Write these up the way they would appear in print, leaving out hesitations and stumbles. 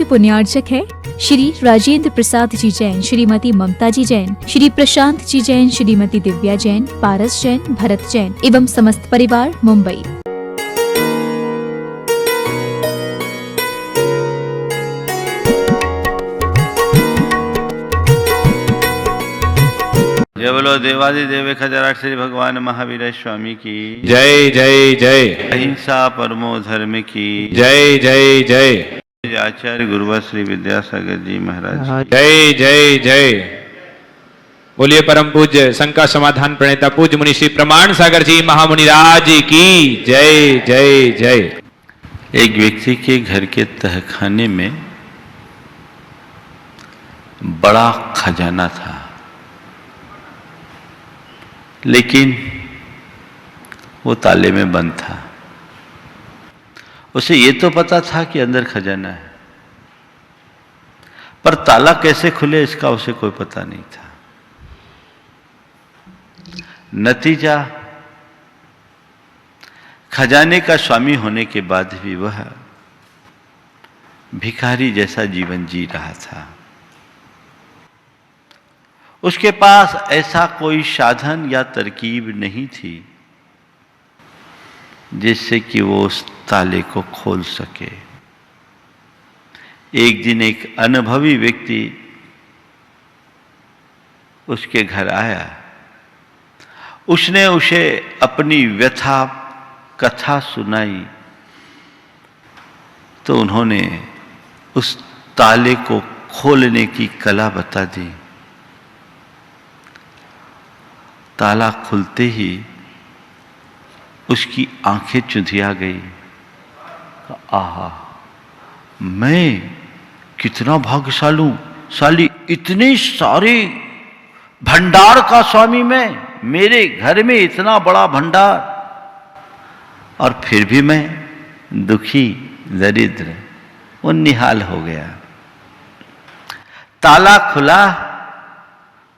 के पुण्यार्चक है श्री राजेंद्र प्रसाद जी जैन, श्रीमती ममता जी जैन, श्री प्रशांत जी जैन, श्रीमती दिव्या जैन, पारस जैन, भरत जैन एवं समस्त परिवार, मुंबई। जय बोलो देवादिदेव खजराट श्री भगवान महावीर स्वामी की जय जय जय। अहिंसा परमो धर्म की जय जय जय। आचार्य गुरुवर श्री विद्यासागर जी महाराज जय जय जय। बोलिए परम पूज्य शंका समाधान प्रणेता पूज्य मुनि श्री प्रमाण सागर जी महामुनिराज की जय जय जय। एक व्यक्ति के घर के तहखाने में बड़ा खजाना था, लेकिन वो ताले में बंद था। उसे ये तो पता था कि अंदर खजाना है, पर ताला कैसे खुले इसका उसे कोई पता नहीं था। नतीजा, खजाने का स्वामी होने के बाद भी वह भिखारी जैसा जीवन जी रहा था। उसके पास ऐसा कोई साधन या तरकीब नहीं थी जिससे कि वो उस ताले को खोल सके। एक दिन एक अनुभवी व्यक्ति उसके घर आया। उसने उसे अपनी व्यथा कथा सुनाई तो उन्होंने उस ताले को खोलने की कला बता दी। ताला खुलते ही उसकी आंखें चुंधिया गई। आहा, मैं कितना भाग्यशाली, इतने सारे भंडार का स्वामी मैं, मेरे घर में इतना बड़ा भंडार, और फिर भी मैं दुखी दरिद्र, वो निहाल हो गया। ताला खुला,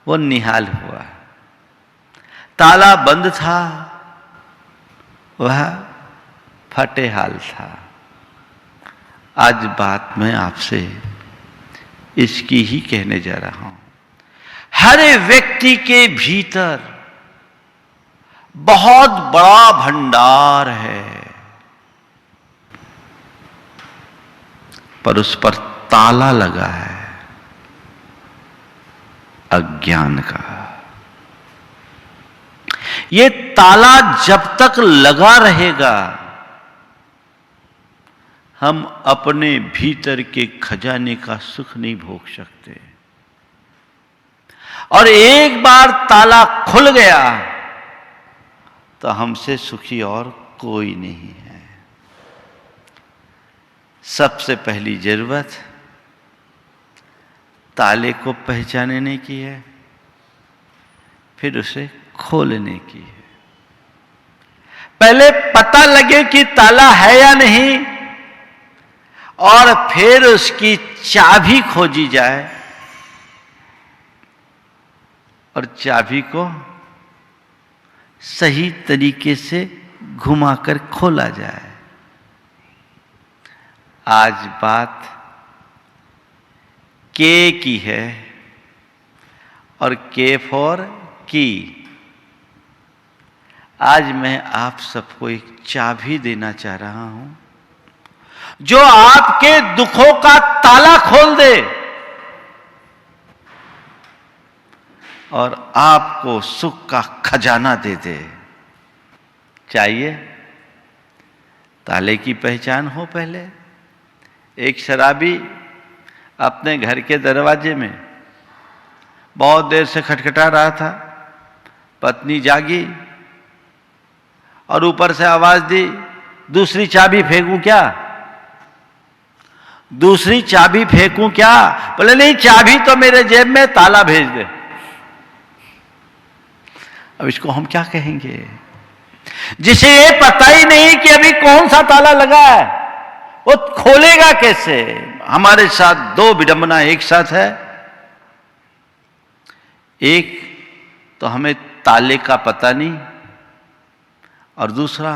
वो निहाल हुआ। ताला बंद था, वह फटे हाल था। आज बात मैं आपसे इसकी ही कहने जा रहा हूं। हर व्यक्ति के भीतर बहुत बड़ा भंडार है, पर उस पर ताला लगा है अज्ञान का। ये ताला जब तक लगा रहेगा, हम अपने भीतर के खजाने का सुख नहीं भोग सकते। और एक बार ताला खुल गया तो हमसे सुखी और कोई नहीं है। सबसे पहली जरूरत ताले को पहचानने की है, फिर उसे खोलने की है। पहले पता लगे कि ताला है या नहीं, और फिर उसकी चाबी खोजी जाए और चाबी को सही तरीके से घुमाकर खोला जाए। आज बात के की है, और के फॉर की। आज मैं आप सबको एक चाबी देना चाह रहा हूं जो आपके दुखों का ताला खोल दे और आपको सुख का खजाना दे दे। चाहिए ताले की पहचान हो। पहले एक शराबी अपने घर के दरवाजे में बहुत देर से खटखटा रहा था। पत्नी जागी और ऊपर से आवाज दी, दूसरी चाबी फेंकूं क्या? दूसरी चाबी फेंकूं क्या? बोले नहीं, चाबी तो मेरे जेब में, ताला भेज दे। अब इसको हम क्या कहेंगे? जिसे ये पता ही नहीं कि अभी कौन सा ताला लगा है, वो खोलेगा कैसे? हमारे साथ दो विडंबना एक साथ है। एक तो हमें ताले का पता नहीं, और दूसरा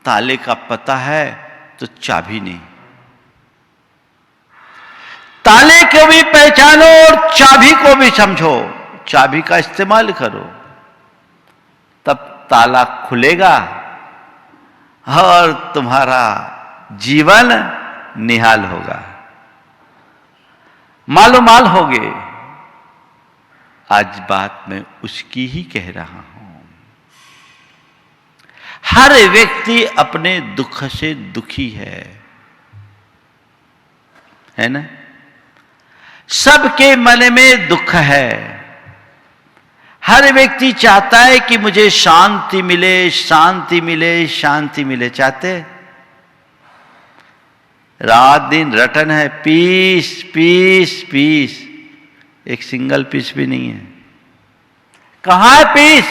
ताले का पता है तो चाबी नहीं। ताले को भी पहचानो और चाबी को भी समझो, चाबी का इस्तेमाल करो, तब ताला खुलेगा और तुम्हारा जीवन निहाल होगा, मालोमाल होगे। आज बात मैं उसकी ही कह रहा हूं। हर व्यक्ति अपने दुख से दुखी है ना? सबके मन में दुख है। हर व्यक्ति चाहता है कि मुझे शांति मिले, शांति मिले, शांति मिले। चाहते? रात दिन रटन है, पीस पीस पीस, एक सिंगल पीस भी नहीं है। कहां है पीस?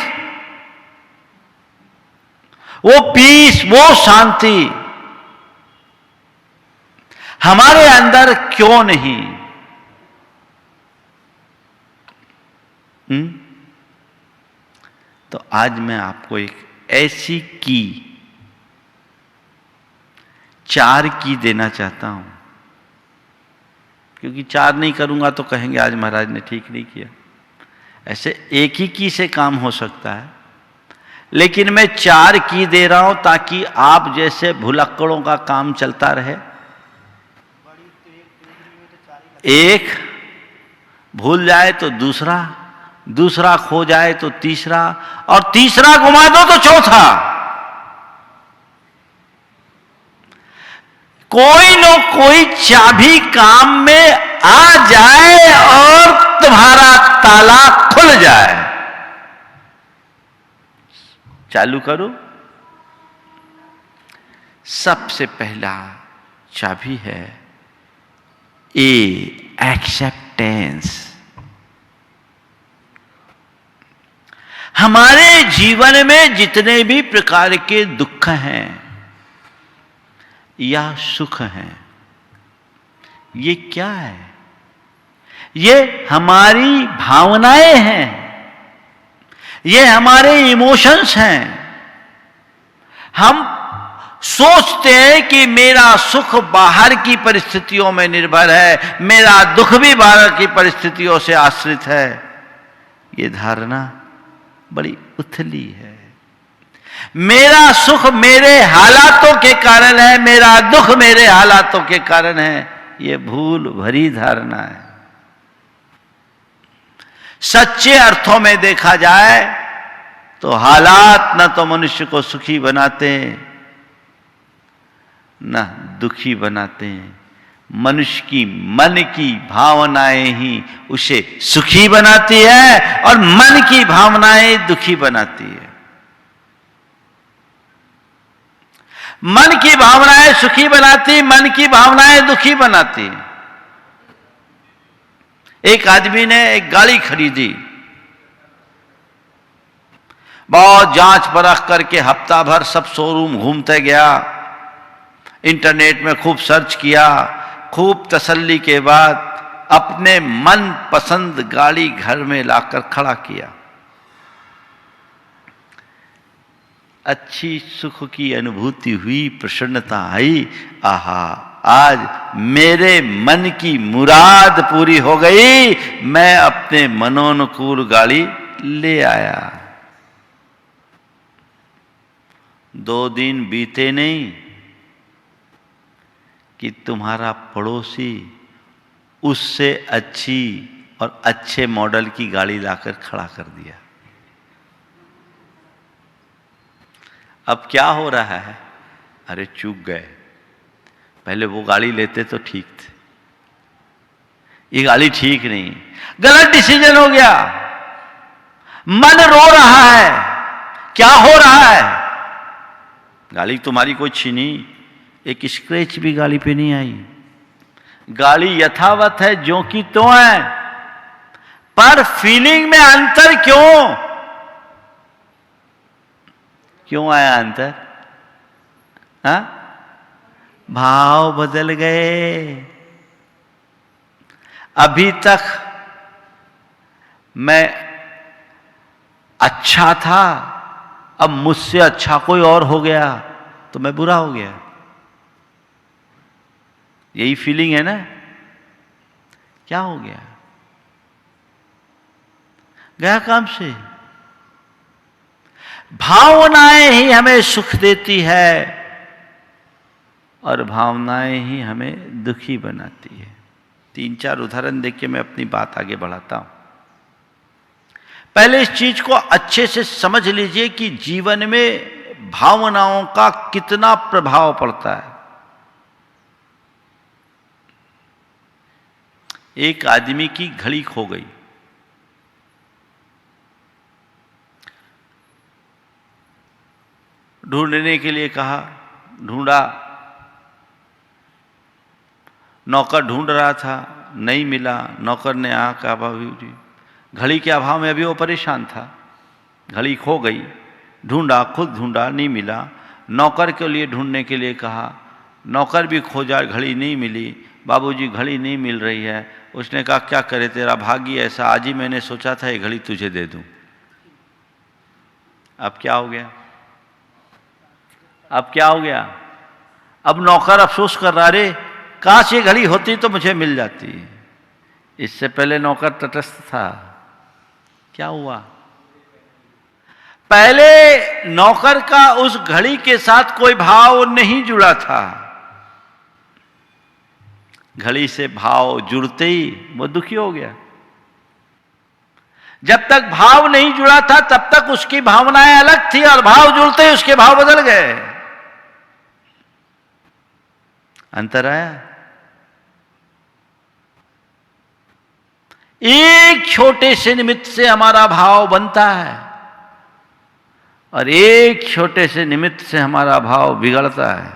वो पीस, वो शांति हमारे अंदर क्यों नहीं? तो आज मैं आपको एक ऐसी की, 4 की देना चाहता हूं, क्योंकि 4 नहीं करूंगा तो कहेंगे आज महाराज ने ठीक नहीं किया। ऐसे एक ही की से काम हो सकता है, लेकिन मैं 4 की दे रहा हूं ताकि आप जैसे भुलक्कड़ों का काम चलता रहे। एक भूल जाए तो दूसरा, दूसरा खो जाए तो तीसरा, और तीसरा गुमा दो तो चौथा। कोई न कोई चाबी काम में आ जाए और तुम्हारा ताला खुल जाए। चालू करो। सबसे पहला चाबी है एक्सेप्टेंस। हमारे जीवन में जितने भी प्रकार के दुख हैं या सुख हैं, ये क्या है? ये हमारी भावनाएं हैं, ये हमारे इमोशंस हैं। हम सोचते हैं कि मेरा सुख बाहर की परिस्थितियों में निर्भर है, मेरा दुख भी बाहर की परिस्थितियों से आश्रित है। ये धारणा बड़ी उथली है। मेरा सुख मेरे हालातों के कारण है, मेरा दुख मेरे हालातों के कारण है। ये भूल भरी धारणा है। सच्चे अर्थों में देखा जाए तो हालात न तो मनुष्य को सुखी बनाते न दुखी बनाते हैं। मनुष्य की मन की भावनाएं ही उसे सुखी बनाती है और मन की भावनाएं दुखी बनाती है। मन की भावनाएं सुखी बनाती, मन की भावनाएं दुखी बनाती। एक आदमी ने एक गाड़ी खरीदी, बहुत जांच परख करके हफ्ता भर सब शोरूम घूमते गया, इंटरनेट में खूब सर्च किया, खूब तसल्ली के बाद अपने मन पसंद गाड़ी घर में लाकर खड़ा किया। अच्छी सुख की अनुभूति हुई, प्रसन्नता आई। आहा, आज मेरे मन की मुराद पूरी हो गई, मैं अपने मनोनुकूल गाड़ी ले आया। 2 दिन बीते नहीं कि तुम्हारा पड़ोसी उससे अच्छी और अच्छे मॉडल की गाड़ी लाकर खड़ा कर दिया। अब क्या हो रहा है? अरे चूक गए, पहले वो गाड़ी लेते तो ठीक थे, ये गाड़ी ठीक नहीं, गलत डिसीजन हो गया। मन रो रहा है, क्या हो रहा है? गाड़ी तुम्हारी कोई छीनी, एक स्क्रैच भी गाड़ी पे नहीं आई। गाड़ी यथावत है, जो की तो है, पर फीलिंग में अंतर क्यों? क्यों आया अंतर? हाँ, भाव बदल गए। अभी तक मैं अच्छा था, अब मुझसे अच्छा कोई और हो गया तो मैं बुरा हो गया। यही फीलिंग है ना? क्या हो गया? गया काम से। भावनाएं ही हमें सुख देती है और भावनाएं ही हमें दुखी बनाती है। 3-4 उदाहरण देख के मैं अपनी बात आगे बढ़ाता हूं। पहले इस चीज को अच्छे से समझ लीजिए कि जीवन में भावनाओं का कितना प्रभाव पड़ता है। एक आदमी की घड़ी खो गई। ढूंढने के लिए कहा, ढूंढा, नौकर ढूंढ रहा था, नहीं मिला। नौकर ने कहा भाभी जी, घड़ी के अभाव में अभी वो परेशान था, घड़ी खो गई। ढूंढा, खुद ढूंढा, नहीं मिला। नौकर के लिए ढूंढने के लिए कहा, नौकर भी खोजा, घड़ी नहीं मिली। बाबूजी घड़ी नहीं मिल रही है। उसने कहा क्या करे, तेरा भाग्य ऐसा, आज ही मैंने सोचा था ये घड़ी तुझे दे दूं। अब क्या हो गया? अब क्या हो गया? अब नौकर अफसोस कर रहा, रे काश ये घड़ी होती तो मुझे मिल जाती। इससे पहले नौकर तटस्थ था। क्या हुआ? पहले नौकर का उस घड़ी के साथ कोई भाव नहीं जुड़ा था। घड़ी से भाव जुड़ते ही वो दुखी हो गया। जब तक भाव नहीं जुड़ा था तब तक उसकी भावनाएं अलग थी, और भाव जुड़ते ही उसके भाव बदल गए। अंतर आया? एक छोटे से निमित्त से हमारा भाव बनता है और एक छोटे से निमित्त से हमारा भाव बिगड़ता है।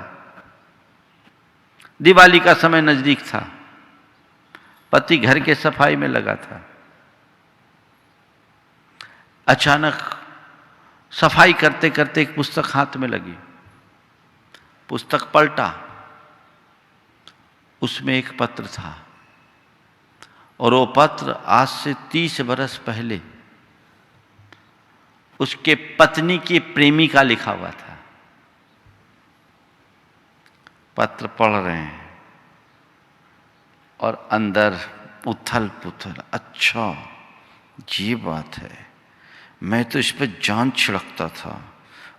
दिवाली का समय नजदीक था। पति घर के सफाई में लगा था। अचानक सफाई करते करते एक पुस्तक हाथ में लगी। पुस्तक पलटा, उसमें एक पत्र था, और वो पत्र आज से 30 बरस पहले उसके पत्नी की प्रेमी का लिखा हुआ था। पत्र पढ़ रहे हैं और अंदर उथल पुथल। अच्छा ये बात है, मैं तो इस पर जान छिड़कता था,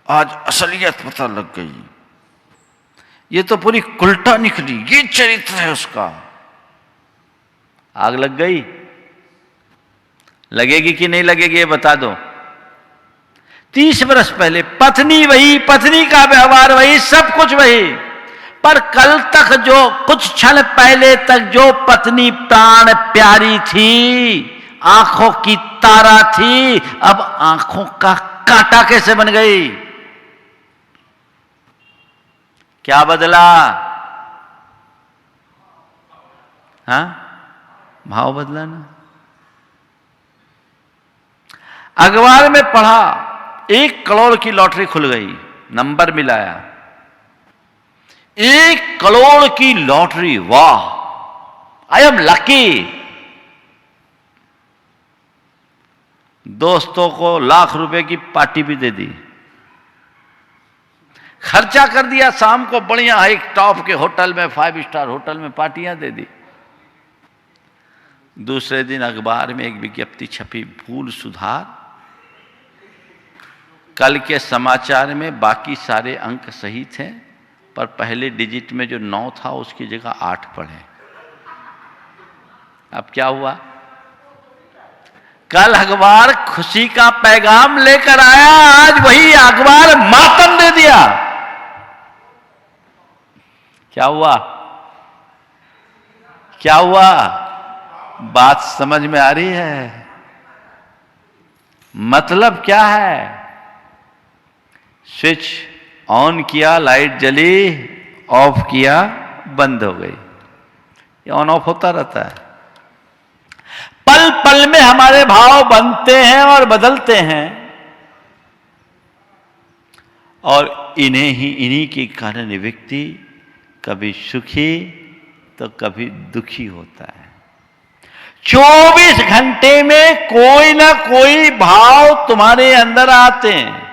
आज असलियत पता लग गई। ये तो पूरी उल्टा निकली, ये चरित्र है उसका। आग लग गई? लगेगी कि नहीं लगेगी ये बता दो। 30 बरस पहले पत्नी वही, पत्नी का व्यवहार वही, सब कुछ वही, पर कल तक जो कुछ क्षण पहले तक जो पत्नी प्राण प्यारी थी, आंखों की तारा थी, अब आंखों का कांटा कैसे बन गई? क्या बदला? हाँ, भाव बदला ना। अखबार में पढ़ा 1 करोड़ की लॉटरी खुल गई, नंबर मिलाया 1 करोड़ की लॉटरी, वाह आई एम लकी। दोस्तों को लाख रुपए की पार्टी भी दे दी, खर्चा कर दिया। शाम को बढ़िया एक टॉप के होटल में, 5 स्टार होटल में पार्टियां दे दी। दूसरे दिन अखबार में एक विज्ञप्ति छपी, भूल सुधार। कल के समाचार में बाकी सारे अंक सही थे, पर पहले डिजिट में जो 9 था उसकी जगह 8 पढ़े। अब क्या हुआ? कल अखबार खुशी का पैगाम लेकर आया, आज वही अखबार मातम दे दिया। क्या हुआ? क्या हुआ? बात समझ में आ रही है? मतलब क्या है? स्विच ऑन किया, लाइट जली, ऑफ किया, बंद हो गई। ये ऑन ऑफ होता रहता है। पल पल में हमारे भाव बनते हैं और बदलते हैं, और इन्हीं के कारण व्यक्ति कभी सुखी तो कभी दुखी होता है। 24 घंटे में कोई ना कोई भाव तुम्हारे अंदर आते हैं,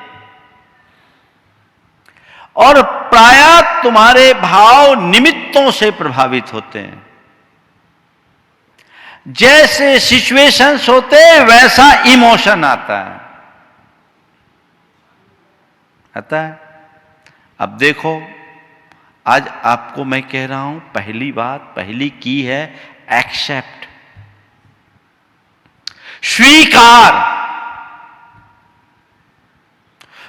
और प्रायः तुम्हारे भाव निमित्तों से प्रभावित होते हैं। जैसे सिचुएशंस होते वैसा इमोशन आता है। अब देखो, आज आपको मैं कह रहा हूं, पहली की है एक्सेप्ट, स्वीकार।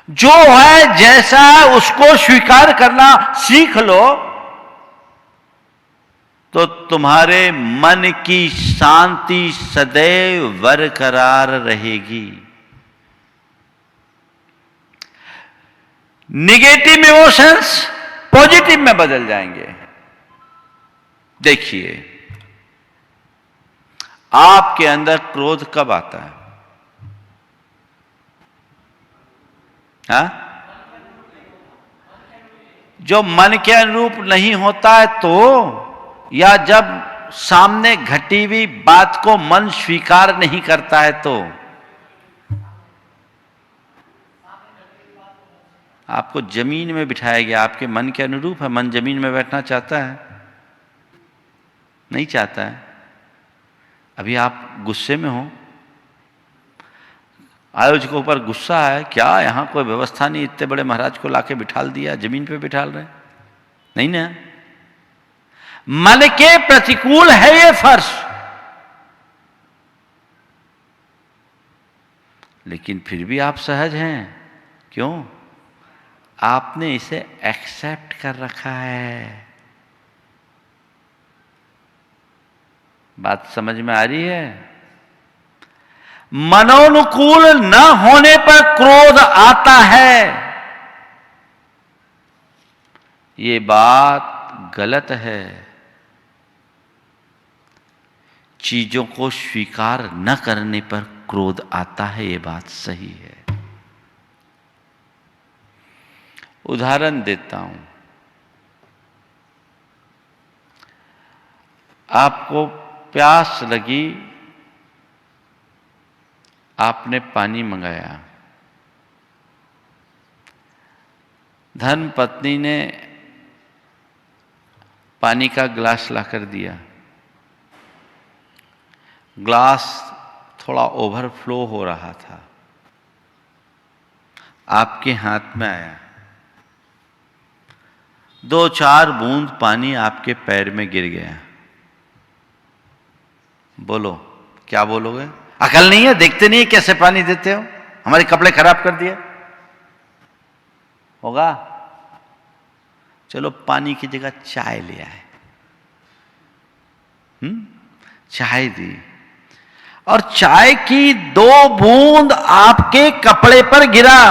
जो है जैसा है उसको स्वीकार करना सीख लो, तो तुम्हारे मन की शांति सदैव बरकरार रहेगी। निगेटिव इमोशंस पॉजिटिव में बदल जाएंगे। देखिए, आपके अंदर क्रोध कब आता है? हाँ? जो मन के अनुरूप नहीं होता है तो, या जब सामने घटी हुई बात को मन स्वीकार नहीं करता है तो। आपको जमीन में बिठाया गया, आपके मन के अनुरूप है। मन जमीन में बैठना चाहता है? नहीं चाहता है। अभी आप गुस्से में हो, आयोजक के ऊपर गुस्सा है, क्या यहां कोई व्यवस्था नहीं, इतने बड़े महाराज को लाके बिठाल दिया, जमीन पे बिठाल रहे? नहीं ना। मन के प्रतिकूल है ये फर्श, लेकिन फिर भी आप सहज हैं। क्यों? आपने इसे एक्सेप्ट कर रखा है। बात समझ में आ रही है? मनोनुकूल न होने पर क्रोध आता है, ये बात गलत है। चीजों को स्वीकार न करने पर क्रोध आता है, ये बात सही है। उदाहरण देता हूं। आपको प्यास लगी, आपने पानी मंगाया, धर्म पत्नी ने पानी का ग्लास लाकर दिया। ग्लास थोड़ा ओवरफ्लो हो रहा था, आपके हाथ में आया, 2-4 बूंद पानी आपके पैर में गिर गया। बोलो, क्या बोलोगे? अकल नहीं है? देखते नहीं है कैसे पानी देते हो? हमारे कपड़े खराब कर दिए होगा। चलो, पानी की जगह चाय ले आए, चाय दी, और चाय की 2 बूंद आपके कपड़े पर गिरा।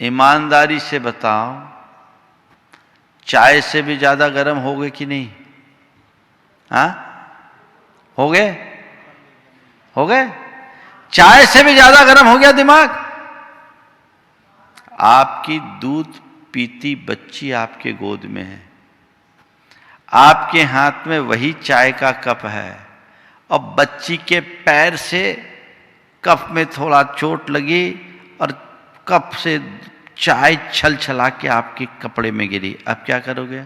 ईमानदारी से बताओ, चाय से भी ज्यादा गर्म हो गए कि नहीं? हाँ, हो गए? हो गए? चाय से भी ज्यादा गर्म हो गया दिमाग। आपकी दूध पीती बच्ची आपके गोद में है, आपके हाथ में वही चाय का कप है, और बच्ची के पैर से कप में थोड़ा चोट लगी और कप से चाय छल छला के आपके कपड़े में गिरी। अब क्या करोगे?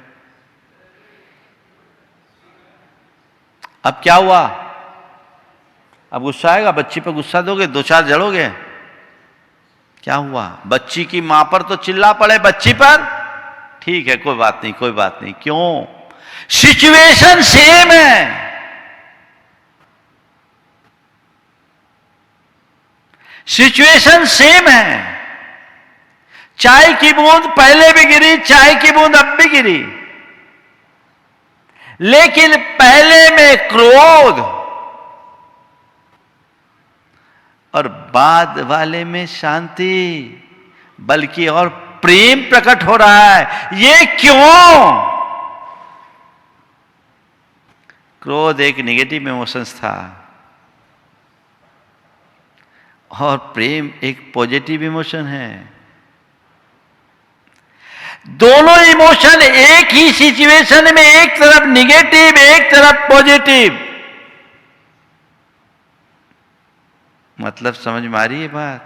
अब क्या हुआ? अब गुस्सा आएगा? बच्ची पर गुस्सा दोगे? 2-4 जड़ोगे? क्या हुआ? बच्ची की मां पर तो चिल्ला पड़े, बच्ची पर ठीक है, कोई बात नहीं, कोई बात नहीं। क्यों? सिचुएशन सेम है। सिचुएशन सेम है। चाय की बूंद पहले भी गिरी, चाय की बूंद अब भी गिरी, लेकिन पहले में क्रोध और बाद वाले में शांति, बल्कि और प्रेम प्रकट हो रहा है। ये क्यों? क्रोध एक नेगेटिव इमोशंस था और प्रेम एक पॉजिटिव इमोशन है। दोनों इमोशन एक ही सिचुएशन में, एक तरफ निगेटिव, एक तरफ पॉजिटिव। मतलब समझ में आ रही है बात?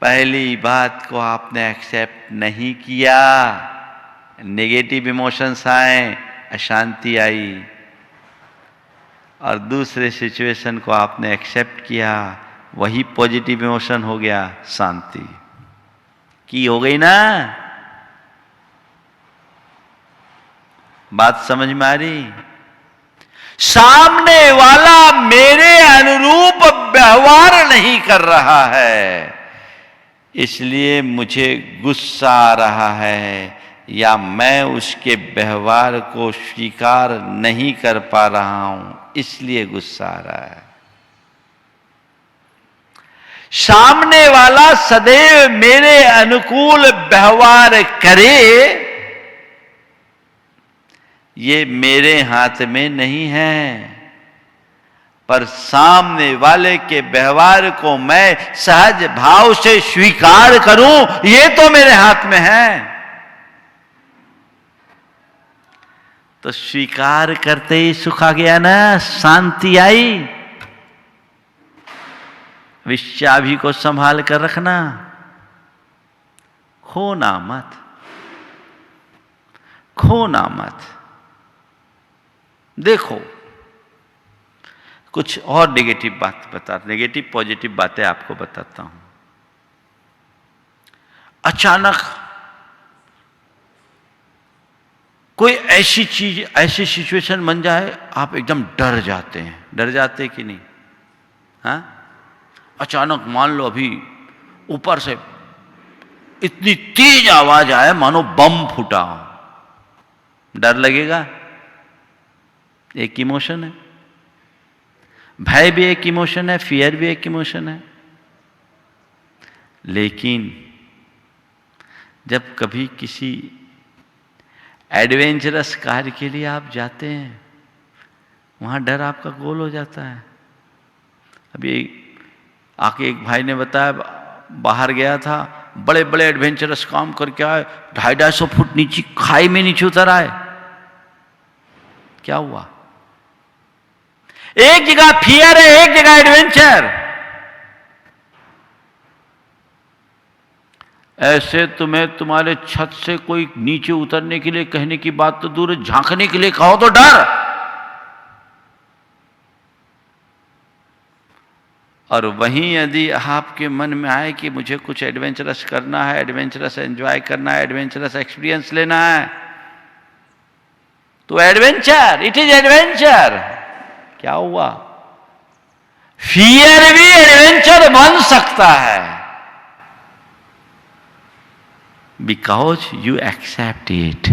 पहली बात को आपने एक्सेप्ट नहीं किया, नेगेटिव इमोशंस आए, अशांति आई, और दूसरे सिचुएशन को आपने एक्सेप्ट किया, वही पॉजिटिव इमोशन हो गया शांति की, हो गई ना? बात समझ में आ रही? सामने वाला मेरे अनुरूप व्यवहार नहीं कर रहा है, इसलिए मुझे गुस्सा आ रहा है, या मैं उसके व्यवहार को स्वीकार नहीं कर पा रहा हूं, इसलिए गुस्सा आ रहा है। सामने वाला सदैव मेरे अनुकूल व्यवहार करे, ये मेरे हाथ में नहीं है, पर सामने वाले के व्यवहार को मैं सहज भाव से स्वीकार करूं, ये तो मेरे हाथ में है। तो स्वीकार करते ही सुख आ गया ना, शांति आई। विश्वाभी को संभाल कर रखना, खोना मत, खोना मत। देखो कुछ और नेगेटिव बात नेगेटिव पॉजिटिव बातें आपको बताता हूं। अचानक कोई ऐसी चीज, ऐसी सिचुएशन बन जाए, आप एकदम डर जाते हैं। डर जाते कि नहीं? हाँ, अचानक मान लो अभी ऊपर से इतनी तेज आवाज आए मानो बम फूटा हो, डर लगेगा। एक इमोशन है। भय भी एक इमोशन है, फियर भी एक इमोशन है। लेकिन जब कभी किसी एडवेंचरस कार्य के लिए आप जाते हैं, वहां डर आपका गोल हो जाता है। अभी आके एक भाई ने बताया, बाहर गया था, बड़े बड़े एडवेंचरस काम करके आए, 250-250 फुट नीचे खाई में नीचे उतर आए। क्या हुआ? एक जगह फियर है, एक जगह एडवेंचर। ऐसे तुम्हें तुम्हारे छत से कोई नीचे उतरने के लिए कहने की बात तो दूर है, झांकने के लिए कहो तो डर। और वहीं यदि आपके मन में आए कि मुझे कुछ एडवेंचरस करना है, एडवेंचरस एंजॉय करना है, एडवेंचरस एक्सपीरियंस लेना है, तो एडवेंचर, इट इज एडवेंचर। क्या हुआ? फियर भी एडवेंचर बन सकता है, बिकॉज यू एक्सेप्ट इट।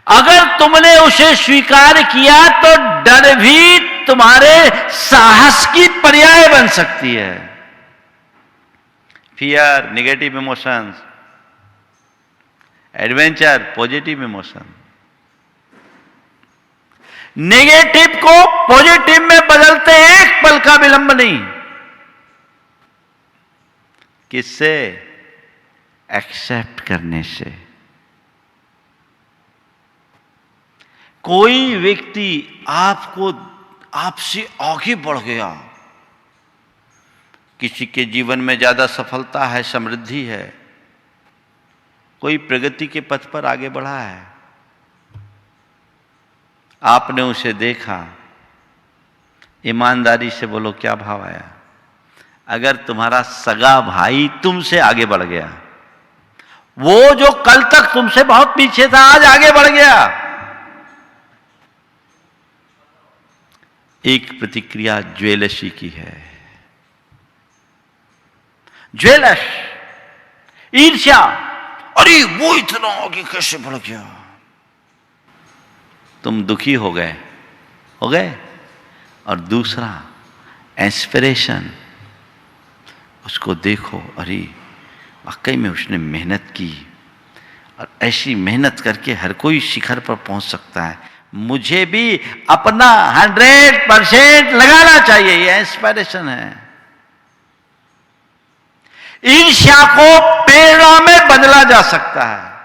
अगर तुमने उसे स्वीकार किया तो डर भी तुम्हारे साहस की पर्याय बन सकती है। Fear negative emotions, adventure positive emotion. Negative को पॉजिटिव में बदलते एक पल का विलंब नहीं। किससे? एक्सेप्ट करने से। कोई व्यक्ति आपसे आगे बढ़ गया, किसी के जीवन में ज्यादा सफलता है, समृद्धि है, कोई प्रगति के पथ पर आगे बढ़ा है, आपने उसे देखा, ईमानदारी से बोलो क्या भाव आया? अगर तुम्हारा सगा भाई तुमसे आगे बढ़ गया, वो जो कल तक तुमसे बहुत पीछे था आज आगे बढ़ गया, एक प्रतिक्रिया ज्वेलसी की है। ज्वेलस, ईर्ष्या, अरे वो इतना आगे कैसे बढ़ गया, तुम दुखी हो गए। और दूसरा इंस्पिरेशन, उसको देखो, अरे वाकई में उसने मेहनत की, और ऐसी मेहनत करके हर कोई शिखर पर पहुंच सकता है, मुझे भी अपना 100% लगाना चाहिए। ये इंस्पिरेशन है। ईर्ष्या को प्रेरणा में बदला जा सकता है।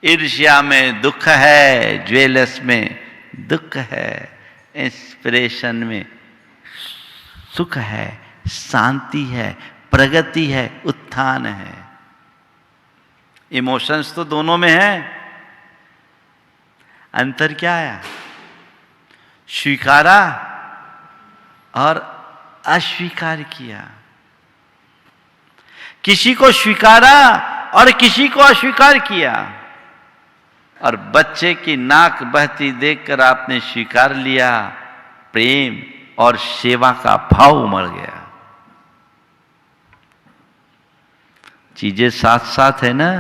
ईर्ष्या में दुख है, ज्वेलस में दुख है, इंस्पिरेशन में सुख है, शांति है, प्रगति है, उत्थान है। इमोशंस तो दोनों में है, अंतर क्या आया? स्वीकारा और अस्वीकार किया। किसी को स्वीकारा और किसी को अस्वीकार किया। और बच्चे की नाक बहती देखकर आपने स्वीकार लिया, प्रेम और सेवा का भाव उमड़ गया। चीजें साथ साथ है ना,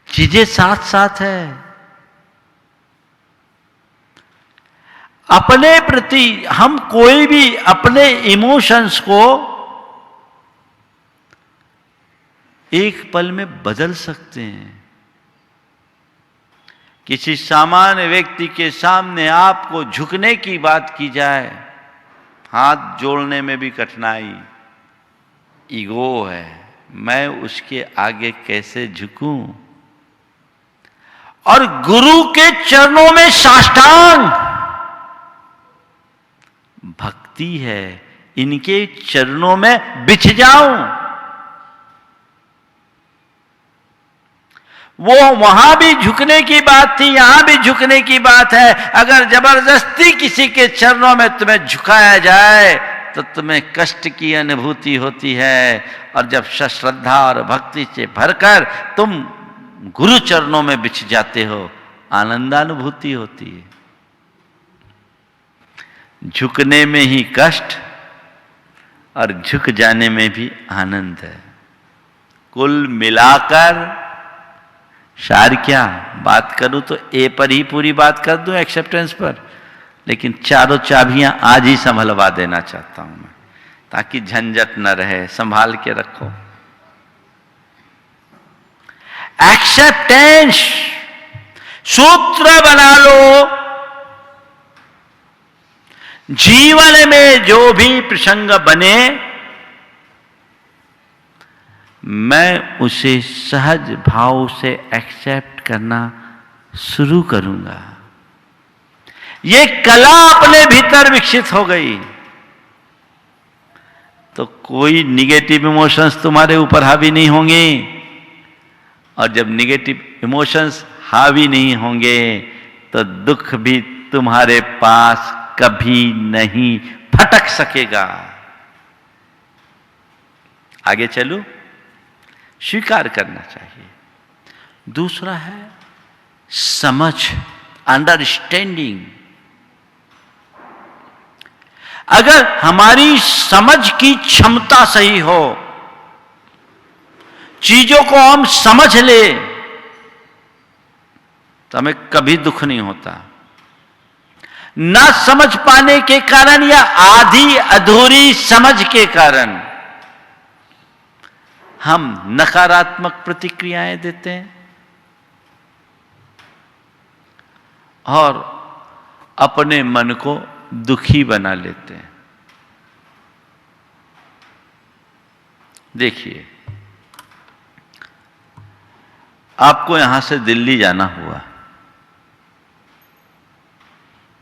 चीजें साथ साथ है। अपने प्रति हम कोई भी अपने इमोशंस को एक पल में बदल सकते हैं। किसी सामान्य व्यक्ति के सामने आपको झुकने की बात की जाए, हाथ जोड़ने में भी कठिनाई, ईगो है, मैं उसके आगे कैसे झुकूं? और गुरु के चरणों में साष्टांग भक्ति है, इनके चरणों में बिछ जाऊं। वो वहां भी झुकने की बात थी, यहां भी झुकने की बात है। अगर जबरदस्ती किसी के चरणों में तुम्हें झुकाया जाए तो तुम्हें कष्ट की अनुभूति होती है, और जब श्रद्धा और भक्ति से भरकर तुम गुरु चरणों में बिछ जाते हो, आनंदानुभूति होती है। झुकने में ही कष्ट और झुक जाने में भी आनंद है। कुल मिलाकर सार क्या बात करूं तो ए पर ही पूरी बात कर दूं, एक्सेप्टेंस पर, लेकिन चारों चाबियां आज ही संभलवा देना चाहता हूं मैं, ताकि झंझट न रहे। संभाल के रखो। एक्सेप्टेंस सूत्र बना लो। जीवन में जो भी प्रसंग बने, मैं उसे सहज भाव से एक्सेप्ट करना शुरू करूंगा। ये कला अपने भीतर विकसित हो गई तो कोई निगेटिव इमोशंस तुम्हारे ऊपर हावी नहीं होंगे। और जब निगेटिव इमोशंस हावी नहीं होंगे तो दुख भी तुम्हारे पास कभी नहीं फटक सकेगा। आगे चलूं? स्वीकार करना चाहिए। दूसरा है समझ, अंडरस्टैंडिंग। अगर हमारी समझ की क्षमता सही हो, चीजों को हम समझ ले, तो हमें कभी दुख नहीं होता। ना समझ पाने के कारण या आधी अधूरी समझ के कारण हम नकारात्मक प्रतिक्रियाएं देते हैं और अपने मन को दुखी बना लेते हैं। देखिए, आपको यहां से दिल्ली जाना हुआ।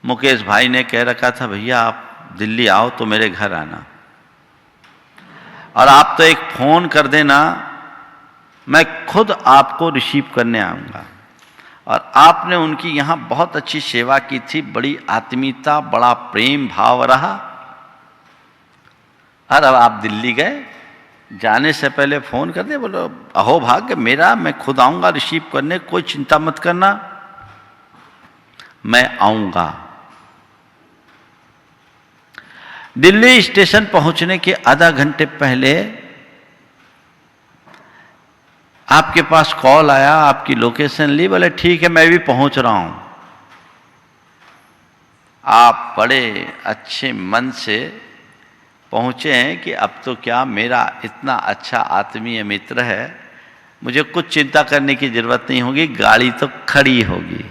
मुकेश भाई ने कह रखा था, भैया आप दिल्ली आओ तो मेरे घर आना, और आप तो एक फोन कर देना, मैं खुद आपको रिसीव करने आऊंगा। और आपने उनकी यहां बहुत अच्छी सेवा की थी, बड़ी आत्मीयता, बड़ा प्रेम भाव रहा। और अब आप दिल्ली गए, जाने से पहले फोन कर दे, बोलो अहो भाग्य मेरा, मैं खुद आऊंगा रिसीव करने, कोई चिंता मत करना, मैं आऊंगा। दिल्ली स्टेशन पहुंचने के आधा घंटे पहले आपके पास कॉल आया, आपकी लोकेशन ली, बोले ठीक है मैं भी पहुंच रहा हूं। आप बड़े अच्छे मन से पहुंचे हैं कि अब तो क्या, मेरा इतना अच्छा आत्मीय मित्र है, मुझे कुछ चिंता करने की जरूरत नहीं होगी, गाड़ी तो खड़ी होगी।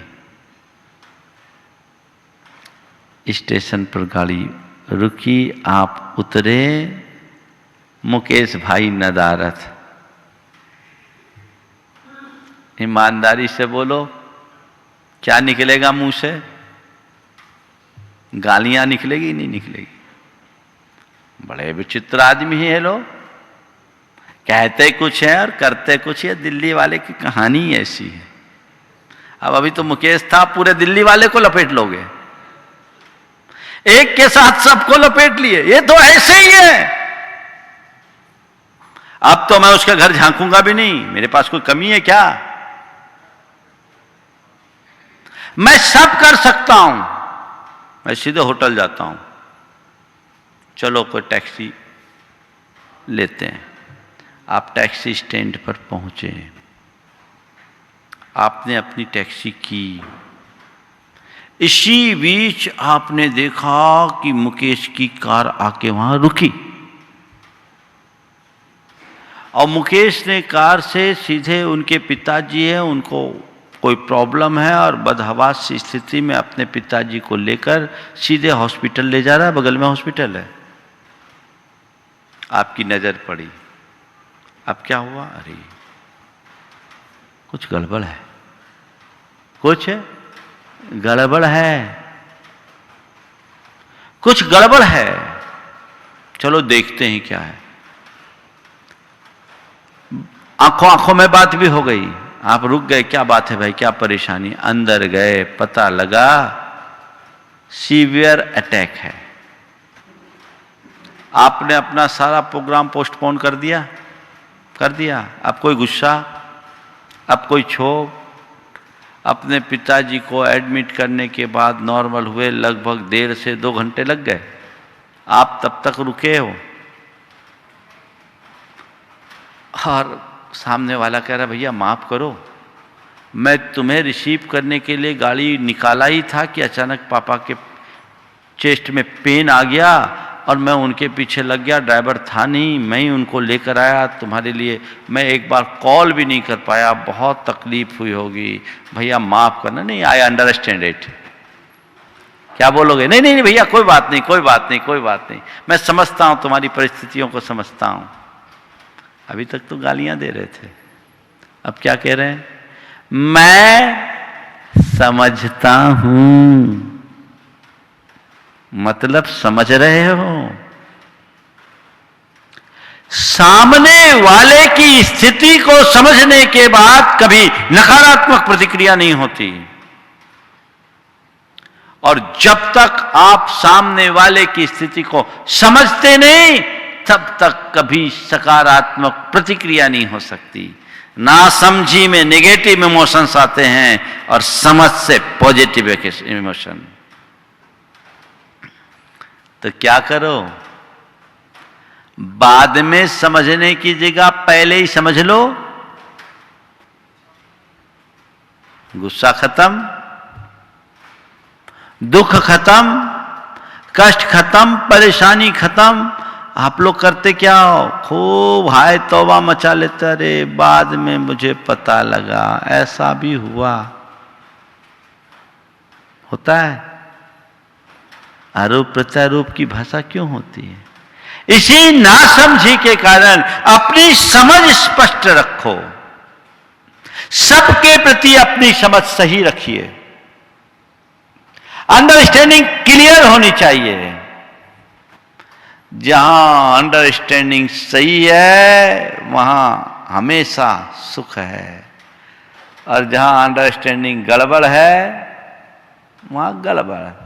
स्टेशन पर गाड़ी रुकी, आप उतरे, मुकेश भाई नदारत। ईमानदारी से बोलो, क्या निकलेगा मुंह से? गालियां निकलेगी नहीं निकलेगी? बड़े विचित्र आदमी है लोग। कहते कुछ है और करते कुछ है। दिल्ली वाले की कहानी ऐसी है। अब अभी तो मुकेश था, पूरे दिल्ली वाले को लपेट लोगे, एक के साथ सबको लपेट लिए। ये तो ऐसे ही है। अब तो मैं उसका घर झांकूंगा भी नहीं, मेरे पास कोई कमी है क्या? मैं सब कर सकता हूं, मैं सीधे होटल जाता हूं, चलो कोई टैक्सी लेते हैं। आप टैक्सी स्टैंड पर पहुंचे, आपने अपनी टैक्सी की, इसी बीच आपने देखा कि मुकेश की कार आके वहां रुकी और मुकेश ने कार से सीधे, उनके पिताजी हैं, उनको कोई प्रॉब्लम है और बदहवास की स्थिति में अपने पिताजी को लेकर सीधे हॉस्पिटल ले जा रहा है, बगल में हॉस्पिटल है। आपकी नजर पड़ी, अब क्या हुआ? अरे कुछ गड़बड़ है, कुछ गड़बड़ है, कुछ गड़बड़ है, चलो देखते हैं क्या है। आंखों आंखों में बात भी हो गई, आप रुक गए, क्या बात है भाई, क्या परेशानी? अंदर गए, पता लगा सीवियर अटैक है। आपने अपना सारा प्रोग्राम पोस्टपोन कर दिया, अब कोई गुस्सा, अब कोई क्षोभ। अपने पिताजी को एडमिट करने के बाद नॉर्मल हुए, लगभग 1.5 से 2 घंटे लग गए, आप तब तक रुके हो और सामने वाला कह रहा भैया माफ करो, मैं तुम्हें रिसीव करने के लिए गाड़ी निकाला ही था कि अचानक पापा के चेस्ट में पेन आ गया और मैं उनके पीछे लग गया, ड्राइवर था नहीं, मैं ही उनको लेकर आया तुम्हारे लिए, मैं एक बार कॉल भी नहीं कर पाया, बहुत तकलीफ हुई होगी, भैया माफ करना। नहीं, आई अंडरस्टैंड इट। क्या बोलोगे? नहीं नहीं भैया कोई बात नहीं, कोई बात नहीं, कोई बात नहीं, मैं समझता हूं, तुम्हारी परिस्थितियों को समझता हूं। अभी तक तो गालियां दे रहे थे, अब क्या कह रहे हैं? मैं समझता हूं। मतलब समझ रहे हो, सामने वाले की स्थिति को समझने के बाद कभी नकारात्मक प्रतिक्रिया नहीं होती, और जब तक आप सामने वाले की स्थिति को समझते नहीं तब तक कभी सकारात्मक प्रतिक्रिया नहीं हो सकती। नासमझी में नेगेटिव इमोशंस आते हैं और समझ से पॉजिटिव इमोशन। तो क्या करो, बाद में समझने की जगह पहले ही समझ लो, गुस्सा खत्म, दुख खत्म, कष्ट खत्म, परेशानी खत्म। आप लोग करते क्या हो? खूब हाय तौबा मचा लेते, अरे बाद में मुझे पता लगा ऐसा भी हुआ। होता है। आरोप प्रत्यारोप की भाषा क्यों होती है? इसी नासमझी के कारण अपनी समझ स्पष्ट रखो, सबके प्रति अपनी समझ सही रखिए, अंडरस्टैंडिंग क्लियर होनी चाहिए। जहां अंडरस्टैंडिंग सही है वहां हमेशा सुख है, और जहां अंडरस्टैंडिंग गड़बड़ है वहां गड़बड़ है।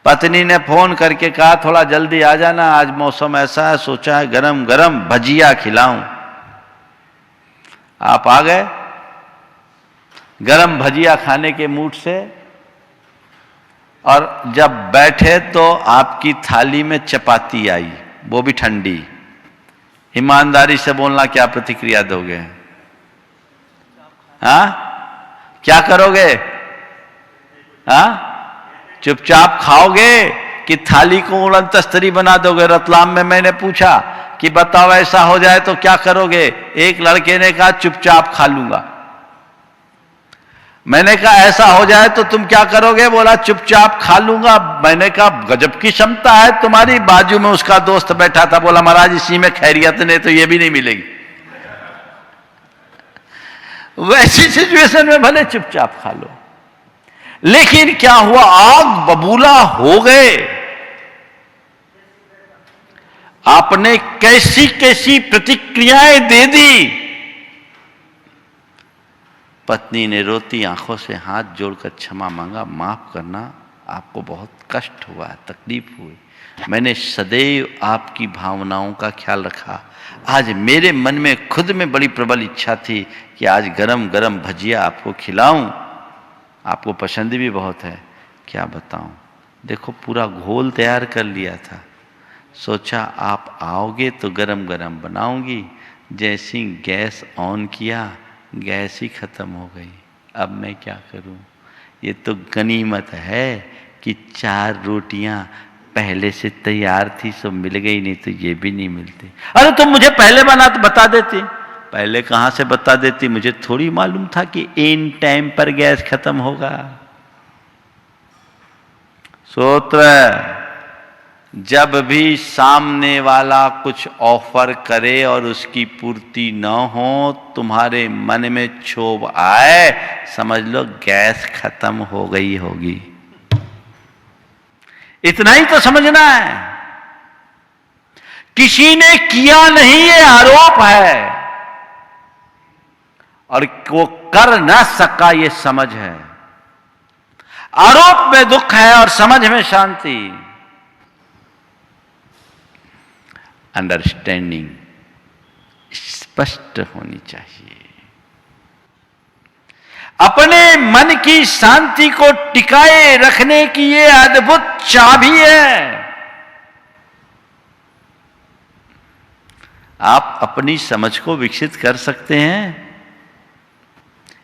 पत्नी ने फोन करके कहा थोड़ा जल्दी आ जाना, आज मौसम ऐसा है, सोचा है गरम गरम भजिया खिलाऊं। आप आ गए गरम भजिया खाने के मूड से, और जब बैठे तो आपकी थाली में चपाती आई, वो भी ठंडी। ईमानदारी से बोलना, क्या प्रतिक्रिया दोगे? हाँ, क्या करोगे? हाँ, चुपचाप खाओगे कि थाली को उड़नतस्तरी बना दोगे? रतलाम में मैंने पूछा कि बताओ ऐसा हो जाए तो क्या करोगे? एक लड़के ने कहा चुपचाप खा लूंगा। मैंने कहा ऐसा हो जाए तो तुम क्या करोगे? बोला चुपचाप खा लूंगा। मैंने कहा गजब की क्षमता है तुम्हारी। बाजू में उसका दोस्त बैठा था, बोला महाराज इसी में खैरियत नहीं तो ये भी नहीं मिलेगी। वैसी सिचुएशन में भले चुपचाप खा लो, लेकिन क्या हुआ? आग बबूला हो गए। आपने कैसी कैसी प्रतिक्रियाएं दे दी। पत्नी ने रोती आंखों से हाथ जोड़कर क्षमा मांगा, माफ करना, आपको बहुत कष्ट हुआ, तकलीफ हुई। मैंने सदैव आपकी भावनाओं का ख्याल रखा। आज मेरे मन में खुद में बड़ी प्रबल इच्छा थी कि आज गरम गरम भजिया आपको खिलाऊं। आपको पसंद भी बहुत है, क्या बताऊं। देखो पूरा घोल तैयार कर लिया था, सोचा आप आओगे तो गरम गरम बनाऊंगी। जैसी गैस ऑन किया, गैस ही खत्म हो गई। अब मैं क्या करूं। ये तो गनीमत है कि 4 रोटियां पहले से तैयार थी, सब मिल गई, नहीं तो ये भी नहीं मिलती। अरे तुम मुझे पहले बता देती। पहले कहां से बता देती, मुझे थोड़ी मालूम था कि इन टाइम पर गैस खत्म होगा। सूत्र, जब भी सामने वाला कुछ ऑफर करे और उसकी पूर्ति न हो, तुम्हारे मन में क्षोभ आए, समझ लो गैस खत्म हो गई होगी। इतना ही तो समझना है। किसी ने किया नहीं, ये आरोप है, और वो कर न सका, ये समझ है। आरोप में दुख है और समझ में शांति। अंडरस्टैंडिंग स्पष्ट होनी चाहिए। अपने मन की शांति को टिकाए रखने की ये अद्भुत चाबी है। आप अपनी समझ को विकसित कर सकते हैं,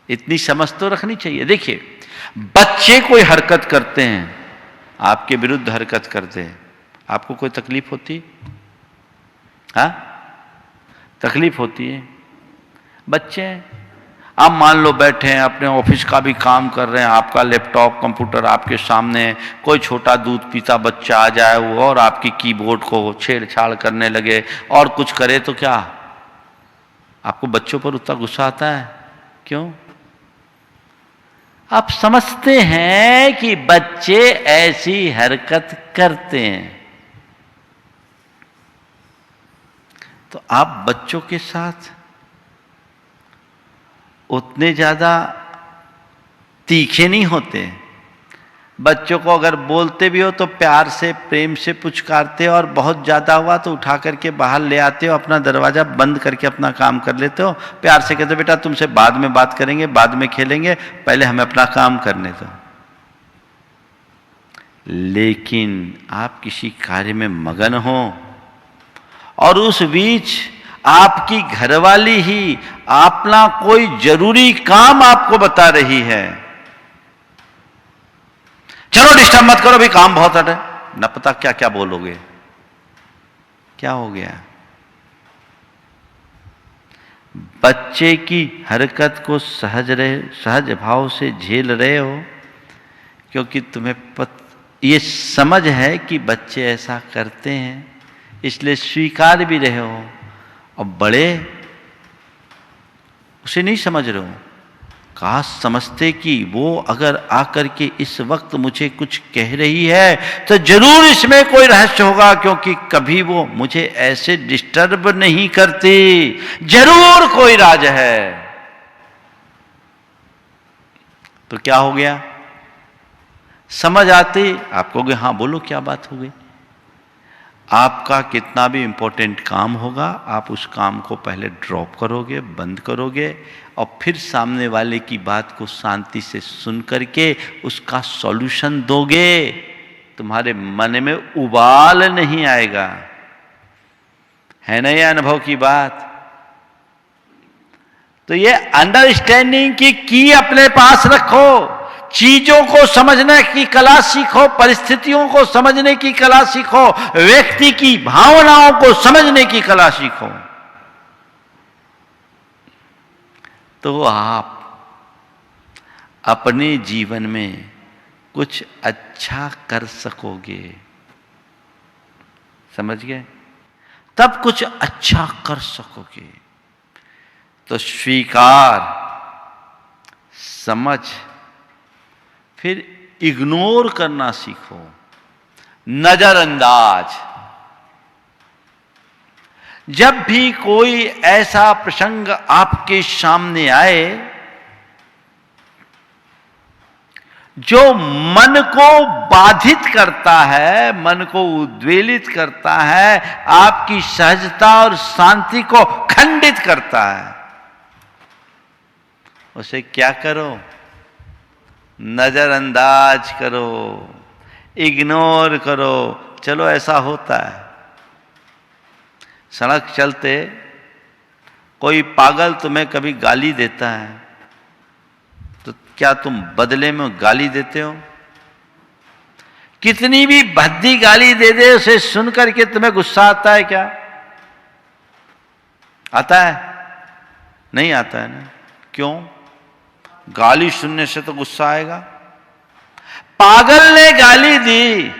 इतनी समझ तो रखनी चाहिए। देखिए, बच्चे कोई हरकत करते हैं, आपके विरुद्ध हरकत करते हैं, आपको कोई तकलीफ होती? हाँ, तकलीफ होती है। बच्चे आप मान लो बैठे हैं, अपने ऑफिस का भी काम कर रहे हैं, आपका लैपटॉप कंप्यूटर आपके सामने, कोई छोटा दूध पीता बच्चा आ जाए वो और आपकी कीबोर्ड को छेड़छाड़ करने लगे और कुछ करे तो क्या आपको बच्चों पर उतना गुस्सा आता है? क्यों? आप समझते हैं कि बच्चे ऐसी हरकत करते हैं, तो आप बच्चों के साथ उतने ज्यादा तीखे नहीं होते। बच्चों को अगर बोलते भी हो तो प्यार से प्रेम से पुचकारते हो, और बहुत ज्यादा हुआ तो उठा करके बाहर ले आते हो, अपना दरवाजा बंद करके अपना काम कर लेते हो, प्यार से कहते हो बेटा तुमसे बाद में बात करेंगे, बाद में खेलेंगे, पहले हमें अपना काम करने दो। लेकिन आप किसी कार्य में मगन हो और उस बीच आपकी घरवाली ही अपना कोई जरूरी काम आपको बता रही है, चलो डिस्टर्ब मत करो भाई, काम बहुत है, न पता क्या क्या बोलोगे। क्या हो गया? बच्चे की हरकत को सहज भाव से झेल रहे हो, क्योंकि तुम्हें ये समझ है कि बच्चे ऐसा करते हैं, इसलिए स्वीकार भी रहे हो। और बड़े उसे नहीं समझ रहे हो। काश समझते कि वो अगर आकर के इस वक्त मुझे कुछ कह रही है तो जरूर इसमें कोई रहस्य होगा, क्योंकि कभी वो मुझे ऐसे डिस्टर्ब नहीं करती, जरूर कोई राज है। तो क्या हो गया? समझ आती, आप कहोगे हाँ बोलो क्या बात हो गई। आपका कितना भी इंपॉर्टेंट काम होगा, आप उस काम को पहले ड्रॉप करोगे, बंद करोगे, और फिर सामने वाले की बात को शांति से सुन करके उसका सॉल्यूशन दोगे। तुम्हारे मन में उबाल नहीं आएगा। है ना ये अनुभव की बात? तो ये अंडरस्टैंडिंग की की अपने पास रखो, चीजों को समझने की कला सीखो, परिस्थितियों को समझने की कला सीखो, व्यक्ति की भावनाओं को समझने की कला सीखो, तो आप अपने जीवन में कुछ अच्छा कर सकोगे। समझ गए? तब कुछ अच्छा कर सकोगे। तो स्वीकार, समझ, फिर इग्नोर करना सीखो, नजरअंदाज। जब भी कोई ऐसा प्रसंग आपके सामने आए जो मन को बाधित करता है, मन को उद्वेलित करता है, आपकी सहजता और शांति को खंडित करता है, उसे क्या करो? नजरअंदाज करो, इग्नोर करो। चलो ऐसा होता है, सड़क चलते कोई पागल तुम्हें कभी गाली देता है तो क्या तुम बदले में गाली देते हो? कितनी भी भद्दी गाली दे दे, उसे सुनकर के तुम्हें गुस्सा आता है क्या? आता है? नहीं आता है ना। क्यों? गाली सुनने से तो गुस्सा आएगा। पागल ने गाली दी,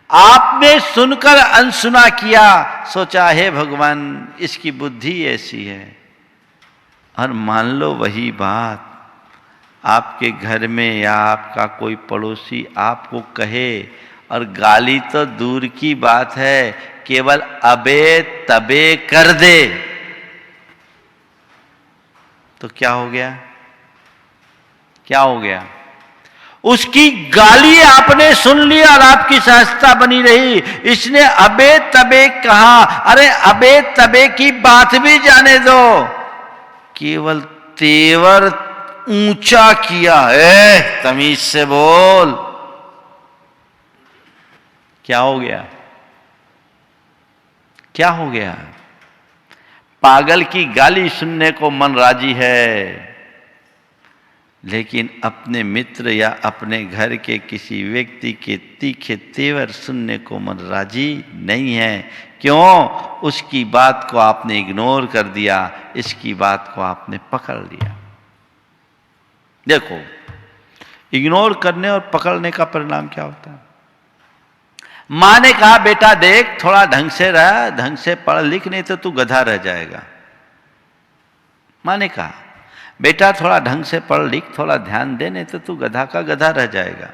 आपने सुनकर अनसुना किया, सोचा हे भगवान इसकी बुद्धि ऐसी है। और मान लो वही बात आपके घर में या आपका कोई पड़ोसी आपको कहे, और गाली तो दूर की बात है, केवल अबे तबे कर दे, तो क्या हो गया? क्या हो गया? उसकी गाली आपने सुन ली और आपकी सहजता बनी रही। इसने अबे तबे कहा, अरे अबे तबे की बात भी जाने दो, केवल तेवर ऊंचा किया है, तमीज से बोल। क्या हो गया? क्या हो गया? पागल की गाली सुनने को मन राजी है, लेकिन अपने मित्र या अपने घर के किसी व्यक्ति के तीखे तेवर सुनने को मन राजी नहीं है। क्यों? उसकी बात को आपने इग्नोर कर दिया, इसकी बात को आपने पकड़ लिया। देखो, इग्नोर करने और पकड़ने का परिणाम क्या होता है? मां ने कहा बेटा देख थोड़ा ढंग से रह, ढंग से पढ़ लिख, नहीं तो तू गधा रह जाएगा। मां ने कहा बेटा थोड़ा ढंग से पढ़ लिख, थोड़ा ध्यान दे, नहीं तो तू गधा का गधा रह जाएगा।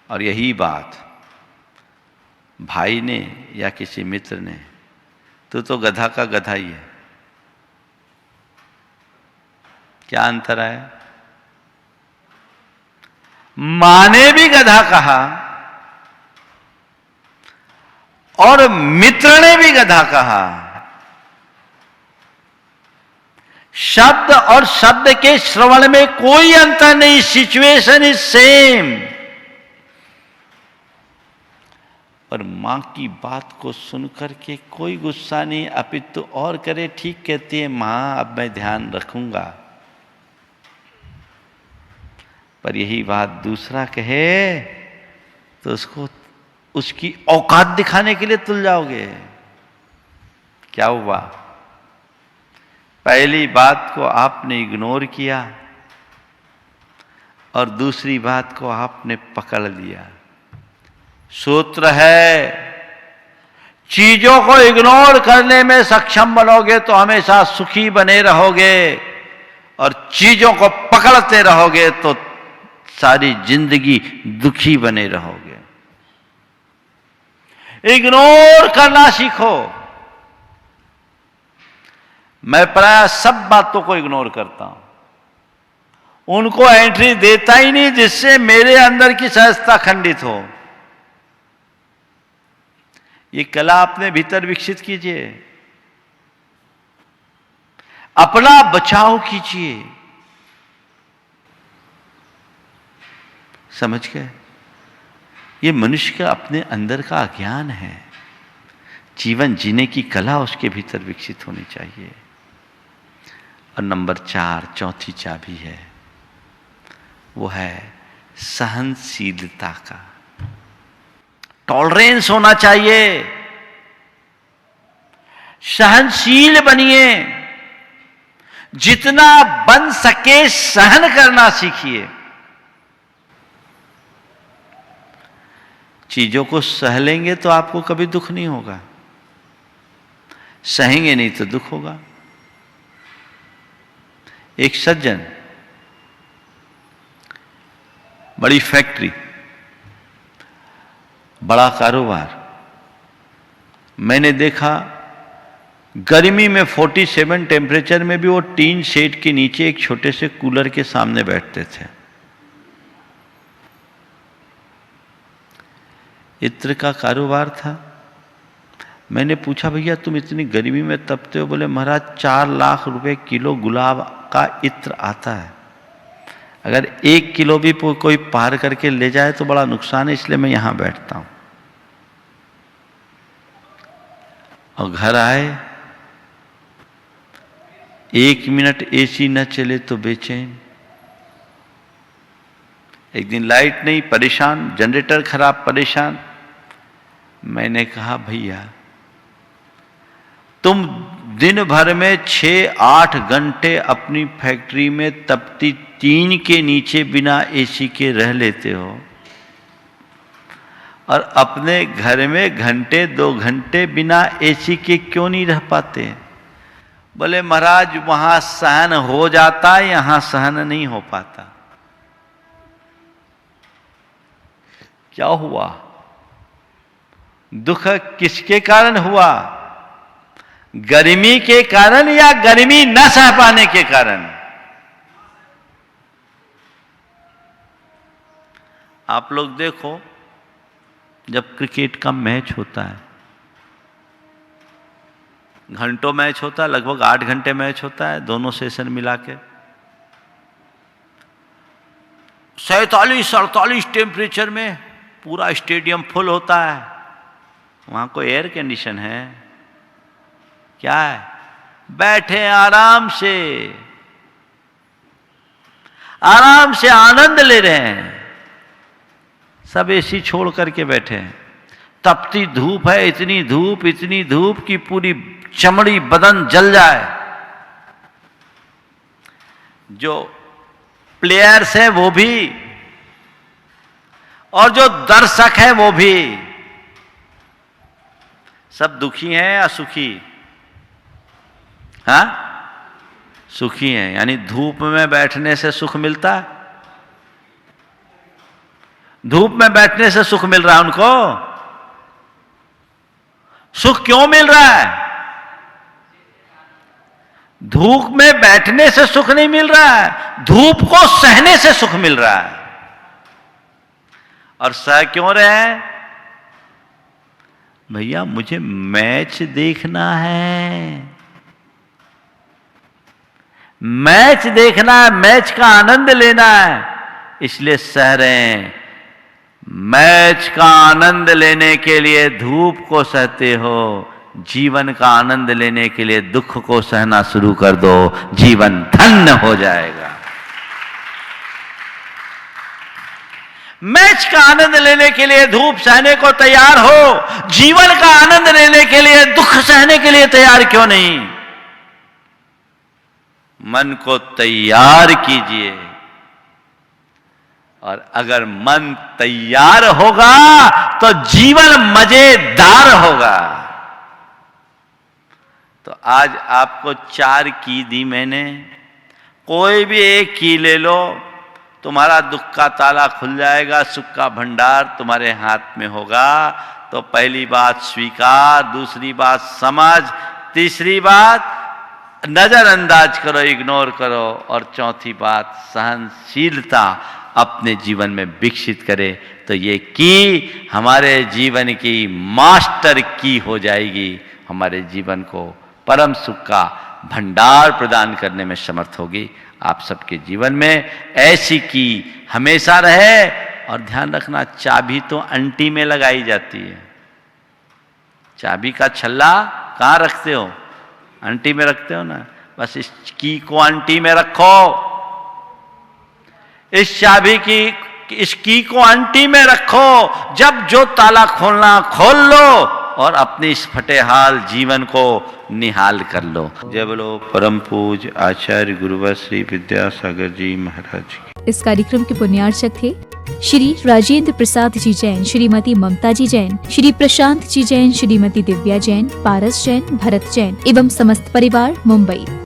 और यही बात भाई ने या किसी मित्र ने, तू तो गधा का गधा ही है। क्या अंतर है? मां ने भी गधा कहा और मित्र ने भी गधा कहा। शब्द और शब्द के श्रवण में कोई अंतर नहीं, सिचुएशन इज सेम। और मां की बात को सुनकर के कोई गुस्सा नहीं, अपितु और करे, ठीक कहती है मां, अब मैं ध्यान रखूंगा। पर यही बात दूसरा कहे तो उसको उसकी औकात दिखाने के लिए तुल जाओगे। क्या हुआ? पहली बात को आपने इग्नोर किया और दूसरी बात को आपने पकड़ लिया। सूत्र है, चीजों को इग्नोर करने में सक्षम बनोगे तो हमेशा सुखी बने रहोगे, और चीजों को पकड़ते रहोगे तो सारी जिंदगी दुखी बने रहोगे। इग्नोर करना सीखो। मैं प्राय सब बातों को इग्नोर करता हूं, उनको एंट्री देता ही नहीं जिससे मेरे अंदर की सहजता खंडित हो। ये कला अपने भीतर विकसित कीजिए, अपना बचाव कीजिए। समझ गए? ये मनुष्य का अपने अंदर का अज्ञान है। जीवन जीने की कला उसके भीतर विकसित होनी चाहिए। और नंबर 4, चौथी चाबी है, वो है सहनशीलता का। टॉलरेंस होना चाहिए। सहनशील बनिए, जितना बन सके सहन करना सीखिए। चीजों को सह लेंगे तो आपको कभी दुख नहीं होगा, सहेंगे नहीं तो दुख होगा। एक सज्जन, बड़ी फैक्ट्री, बड़ा कारोबार, मैंने देखा गर्मी में 47 टेम्परेचर में भी वो टीन शेड के नीचे एक छोटे से कूलर के सामने बैठते थे। इत्र का कारोबार था। मैंने पूछा, भैया तुम इतनी गर्मी में तपते हो? बोले महाराज 4 लाख रुपए किलो गुलाब का इत्र आता है, अगर 1 किलो भी कोई पार करके ले जाए तो बड़ा नुकसान है, इसलिए मैं यहां बैठता हूं। और घर आए, 1 मिनट एसी न चले तो बेचैन। एक दिन लाइट नहीं, परेशान, जनरेटर खराब, परेशान। मैंने कहा भैया तुम दिन भर में 6-8 घंटे अपनी फैक्ट्री में तपती टीन के नीचे बिना एसी के रह लेते हो, और अपने घर में घंटे 2 घंटे बिना एसी के क्यों नहीं रह पाते? बोले महाराज वहां सहन हो जाता, यहां सहन नहीं हो पाता। क्या हुआ? दुख किसके कारण हुआ? गर्मी के कारण या गर्मी न सह पाने के कारण? आप लोग देखो, जब क्रिकेट का मैच होता है, घंटों मैच होता है, लगभग 8 घंटे मैच होता है दोनों सेशन मिला के, 47-48 टेम्परेचर में पूरा स्टेडियम फुल होता है। वहां कोई एयर कंडीशन है क्या? है बैठे आराम से आनंद ले रहे हैं, सब एसी छोड़ करके बैठे हैं। तपती धूप है, इतनी धूप कि पूरी चमड़ी बदन जल जाए। जो प्लेयर्स हैं वो भी, और जो दर्शक है वो भी, सब दुखी हैं या सुखी? हाँ, सुखी हैं। यानी धूप में बैठने से सुख मिलता है? धूप में बैठने से सुख मिल रहा है उनको? सुख क्यों मिल रहा है? धूप में बैठने से सुख नहीं मिल रहा है, धूप को सहने से सुख मिल रहा है। और सह क्यों रहे हैं? भैया मुझे मैच देखना है, मैच देखना है, मैच का आनंद लेना है, इसलिए सह रहे हैं। मैच का आनंद लेने के लिए धूप को सहते हो, जीवन का आनंद लेने के लिए दुख को सहना शुरू कर दो, जीवन धन्य हो जाएगा। मैच का आनंद लेने के लिए धूप सहने को तैयार हो, जीवन का आनंद लेने के लिए दुख सहने के लिए तैयार क्यों नहीं? मन को तैयार कीजिए, और अगर मन तैयार होगा तो जीवन मजेदार होगा। तो आज आपको 4 की दी मैंने, कोई भी एक की ले लो, तुम्हारा दुख का ताला खुल जाएगा, सुख का भंडार तुम्हारे हाथ में होगा। तो पहली बात स्वीकार, दूसरी बात समझ, तीसरी बात नजरअंदाज करो, इग्नोर करो, और चौथी बात सहनशीलता अपने जीवन में विकसित करे। तो ये की हमारे जीवन की मास्टर की हो जाएगी, हमारे जीवन को परम सुख का भंडार प्रदान करने में समर्थ होगी। आप सबके जीवन में ऐसी की हमेशा रहे। और ध्यान रखना, चाबी तो अंटी में लगाई जाती है। चाबी का छल्ला कहाँ रखते हो? अंटी में रखते हो ना। बस इस की को अंटी में रखो, इस चाबी की, इस की को अंटी में रखो। जब जो ताला खोलना खोल लो, और अपने इस फटेहाल जीवन को निहाल कर लो। जय बोलो परम पूज्य आचार्य गुरुवर श्री विद्यासागर जी महाराज की। इस कार्यक्रम के पुण्यार्चक थे श्री राजेंद्र प्रसाद जी जैन, श्रीमती ममता जी जैन, श्री प्रशांत जी जैन, श्रीमती दिव्या जैन, पारस जैन, भरत जैन एवं समस्त परिवार, मुंबई।